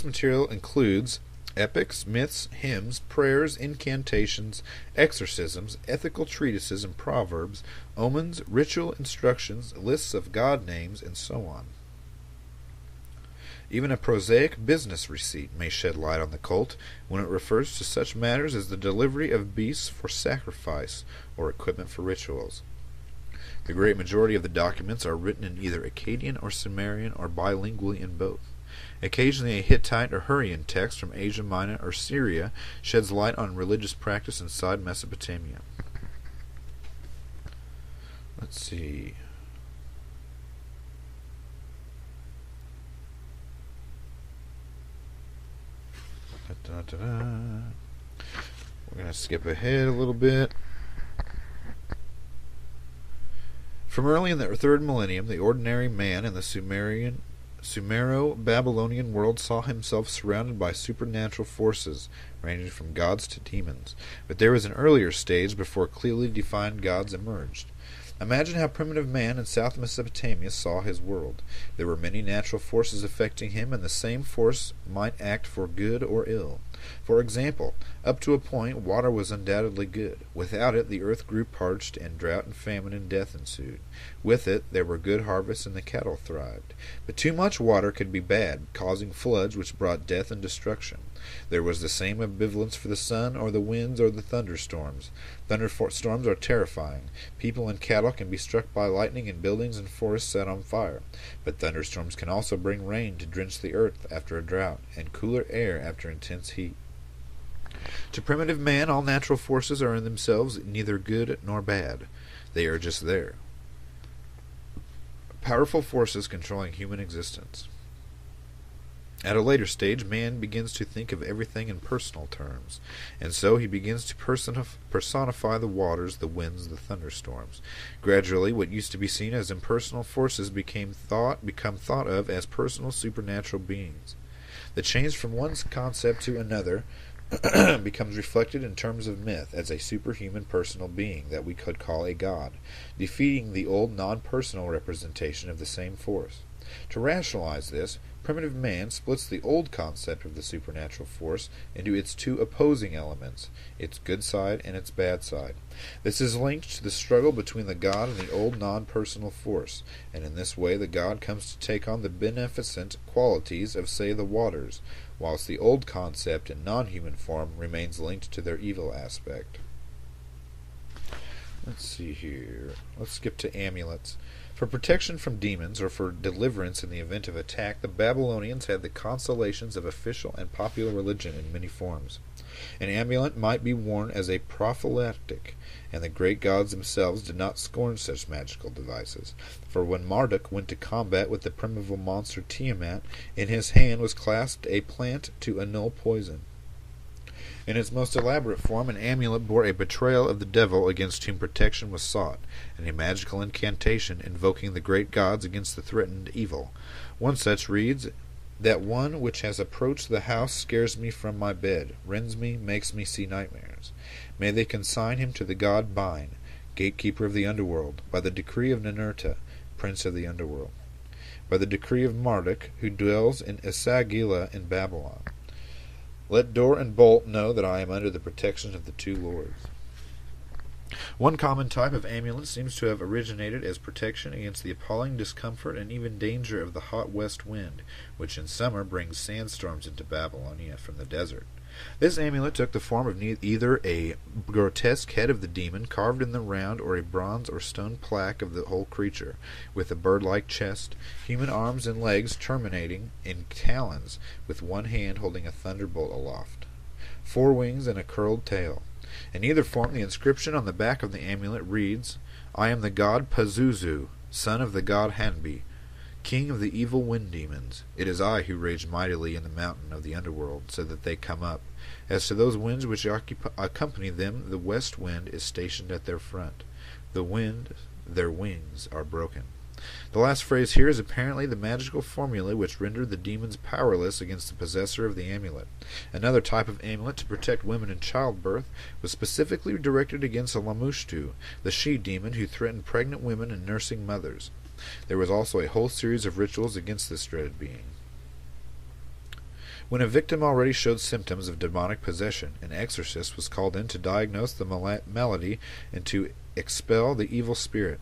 Speaker 1: material includes epics, myths, hymns, prayers, incantations, exorcisms, ethical treatises and proverbs, omens, ritual instructions, lists of god names, and so on. Even a prosaic business receipt may shed light on the cult when it refers to such matters as the delivery of beasts for sacrifice or equipment for rituals. The great majority of the documents are written in either Akkadian or Sumerian or bilingually in both. Occasionally a Hittite or Hurrian text from Asia Minor or Syria sheds light on religious practice inside Mesopotamia. Let's see. We're going to skip ahead a little bit. From early in the third millennium, the ordinary man in the Sumero-Babylonian world saw himself surrounded by supernatural forces, ranging from gods to demons. But there was an earlier stage before clearly defined gods emerged. Imagine how primitive man in South Mesopotamia saw his world. There were many natural forces affecting him, and the same force might act for good or ill. For example, up to a point, water was undoubtedly good. Without it, the earth grew parched, and drought and famine and death ensued. With it, there were good harvests, and the cattle thrived. But too much water could be bad, causing floods which brought death and destruction. There was the same ambivalence for the sun or the winds or the thunderstorms. Thunderstorms are terrifying. People and cattle can be struck by lightning and buildings and forests set on fire. But thunderstorms can also bring rain to drench the earth after a drought, and cooler air after intense heat. To primitive man, all natural forces are in themselves neither good nor bad. They are just there. Powerful forces controlling human existence. At a later stage, man begins to think of everything in personal terms, and so he begins to personify the waters, the winds, the thunderstorms. Gradually, what used to be seen as impersonal forces become thought of as personal supernatural beings. The change from one concept to another becomes reflected in terms of myth as a superhuman personal being that we could call a god, defeating the old non-personal representation of the same force. To rationalize this, primitive man splits the old concept of the supernatural force into its two opposing elements, its good side and its bad side. This is linked to the struggle between the god and the old non-personal force, and in this way the god comes to take on the beneficent qualities of, say, the waters, whilst the old concept in non-human form remains linked to their evil aspect. Let's see here. Let's skip to amulets. For protection from demons, or for deliverance in the event of attack, the Babylonians had the constellations of official and popular religion in many forms. An amulet might be worn as a prophylactic, and the great gods themselves did not scorn such magical devices. For when Marduk went to combat with the primeval monster Tiamat, in his hand was clasped a plant to annul poison. In its most elaborate form, an amulet bore a betrayal of the devil against whom protection was sought, and a magical incantation invoking the great gods against the threatened evil. One such reads, "That one which has approached the house scares me from my bed, rends me, makes me see nightmares. May they consign him to the god Bine, gatekeeper of the underworld, by the decree of Ninurta, prince of the underworld, by the decree of Marduk, who dwells in Esagila in Babylon. Let door and bolt know that I am under the protection of the two lords." One common type of amulet seems to have originated as protection against the appalling discomfort and even danger of the hot west wind, which in summer brings sandstorms into Babylonia from the desert. This amulet took the form of either a grotesque head of the demon carved in the round, or a bronze or stone plaque of the whole creature, with a bird-like chest, human arms and legs terminating in talons, with one hand holding a thunderbolt aloft, 4 wings and a curled tail. In either form, the inscription on the back of the amulet reads, "I am the god Pazuzu, son of the god Hanbi, king of the evil wind demons. It is I who rage mightily in the mountain of the underworld, so that they come up. As to those winds which accompany them, the west wind is stationed at their front. The wind, their wings, are broken." The last phrase here is apparently the magical formula which rendered the demons powerless against the possessor of the amulet. Another type of amulet to protect women in childbirth was specifically directed against a Lamushtu, the she-demon who threatened pregnant women and nursing mothers. There was also a whole series of rituals against this dreaded being. When a victim already showed symptoms of demonic possession, an exorcist was called in to diagnose the malady and to expel the evil spirit.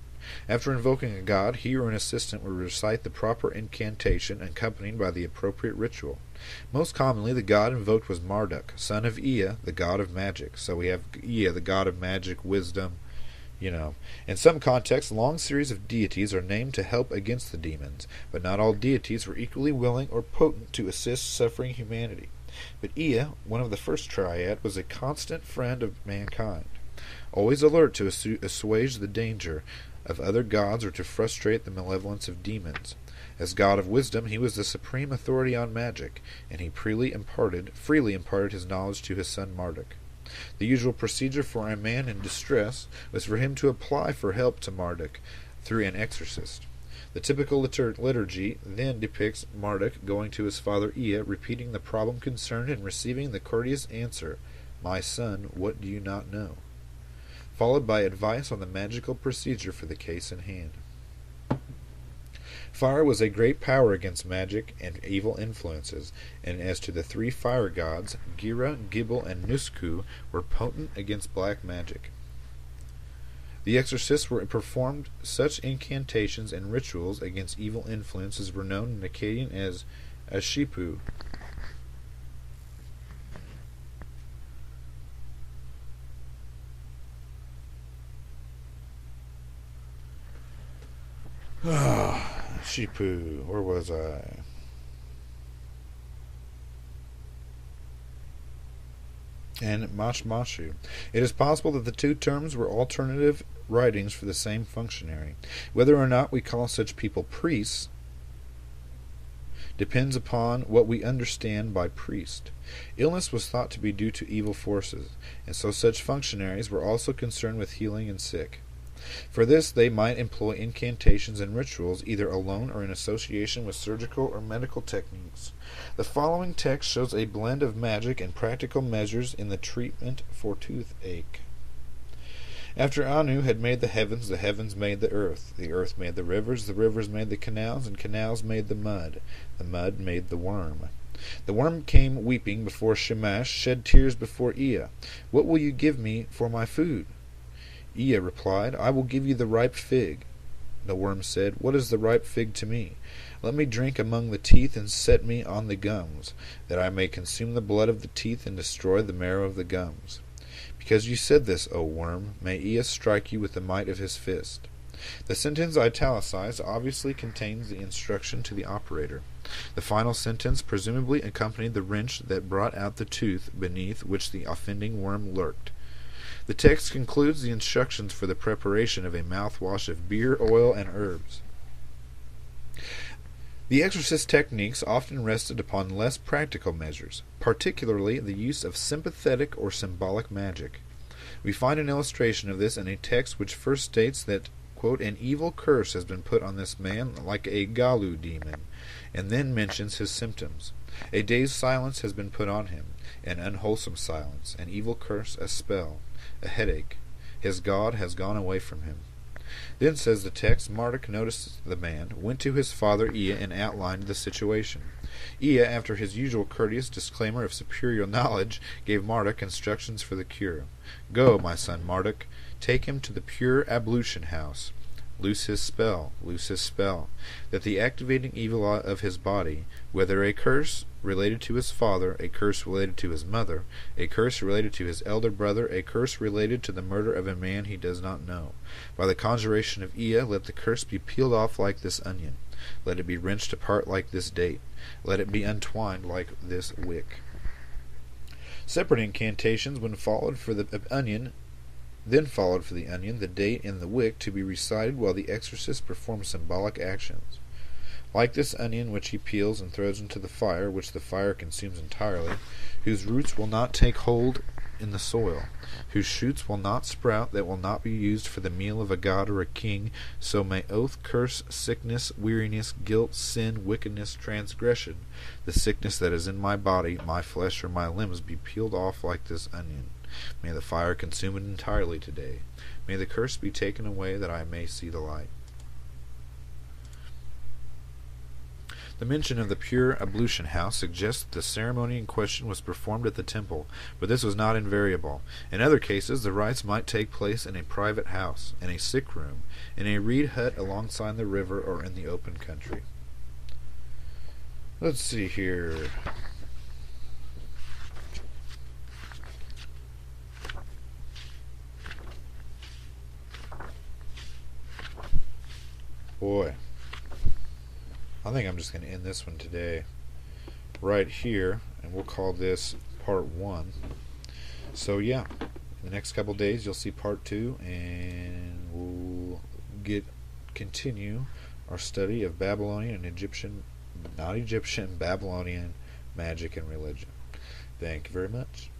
Speaker 1: After invoking a god, he or an assistant would recite the proper incantation accompanied by the appropriate ritual. Most commonly, the god invoked was Marduk, son of Ea, the god of magic. So we have Ea, the god of magic, wisdom. In some contexts, long series of deities are named to help against the demons, but not all deities were equally willing or potent to assist suffering humanity. But Ea, one of the first triad, was a constant friend of mankind, always alert to assuage the danger of other gods or to frustrate the malevolence of demons. As god of wisdom, he was the supreme authority on magic, and he freely imparted his knowledge to his son Marduk. The usual procedure for a man in distress was for him to apply for help to Marduk through an exorcist. The typical liturgy then depicts Marduk going to his father Ea, repeating the problem concerned, and receiving the courteous answer, "My son, what do you not know?" followed by advice on the magical procedure for the case in hand. Fire was a great power against magic and evil influences, and as to the 3 fire gods, Gira, Gibel, and Nusku were potent against black magic. The exorcists performed such incantations and rituals against evil influences were known in Akkadian as Ashipu. Shipu, where was I? And Mashmashu. It is possible that the two terms were alternative writings for the same functionary. Whether or not we call such people priests depends upon what we understand by priest. Illness was thought to be due to evil forces, and so such functionaries were also concerned with healing the sick. For this they might employ incantations and rituals, either alone or in association with surgical or medical techniques. The following text shows a blend of magic and practical measures in the treatment for toothache. After Anu had made the heavens made the earth made the rivers made the canals, and canals made the mud made the worm. The worm came weeping before Shamash, shed tears before Ea. What will you give me for my food? Ea replied, I will give you the ripe fig. The worm said, What is the ripe fig to me? Let me drink among the teeth, and set me on the gums, that I may consume the blood of the teeth, and destroy the marrow of the gums. Because you said this, O worm, may Ea strike you with the might of his fist. The sentence italicized obviously contains the instruction to the operator. The final sentence presumably accompanied the wrench that brought out the tooth beneath which the offending worm lurked. The text concludes the instructions for the preparation of a mouthwash of beer, oil, and herbs. The exorcist techniques often rested upon less practical measures, particularly the use of sympathetic or symbolic magic. We find an illustration of this in a text which first states that, quote, an evil curse has been put on this man like a Galu demon, and then mentions his symptoms. A day's silence has been put on him, an unwholesome silence, an evil curse, a spell, a headache. His God has gone away from him. Then, says the text, Marduk noticed the man, went to his father Ea, and outlined the situation. Ea, after his usual courteous disclaimer of superior knowledge, gave Marduk instructions for the cure. Go, my son Marduk, take him to the pure ablution house. Loose his spell, that the activating evil of his body, whether a curse related to his father, a curse related to his mother, a curse related to his elder brother, a curse related to the murder of a man he does not know. By the conjuration of Ea, let the curse be peeled off like this onion. Let it be wrenched apart like this date. Let it be untwined like this wick. Separate incantations when followed for the onion the date, and the wick to be recited while the exorcist performs symbolic actions. Like this onion which he peels and throws into the fire, which the fire consumes entirely, whose roots will not take hold in the soil, whose shoots will not sprout, that will not be used for the meal of a god or a king, so may oath, curse, sickness, weariness, guilt, sin, wickedness, transgression, the sickness that is in my body, my flesh, or my limbs be peeled off like this onion. May the fire consume it entirely today. May the curse be taken away, that I may see the light. The mention of the pure ablution house suggests that the ceremony in question was performed at the temple, but this was not invariable. In other cases, the rites might take place in a private house, in a sick room, in a reed hut alongside the river, or in the open country. Let's see here. Boy, I think I'm just going to end this one today right here, and we'll call this part 1. So yeah, in the next couple days you'll see part 2, and we'll continue our study of Babylonian and Babylonian magic and religion. Thank you very much.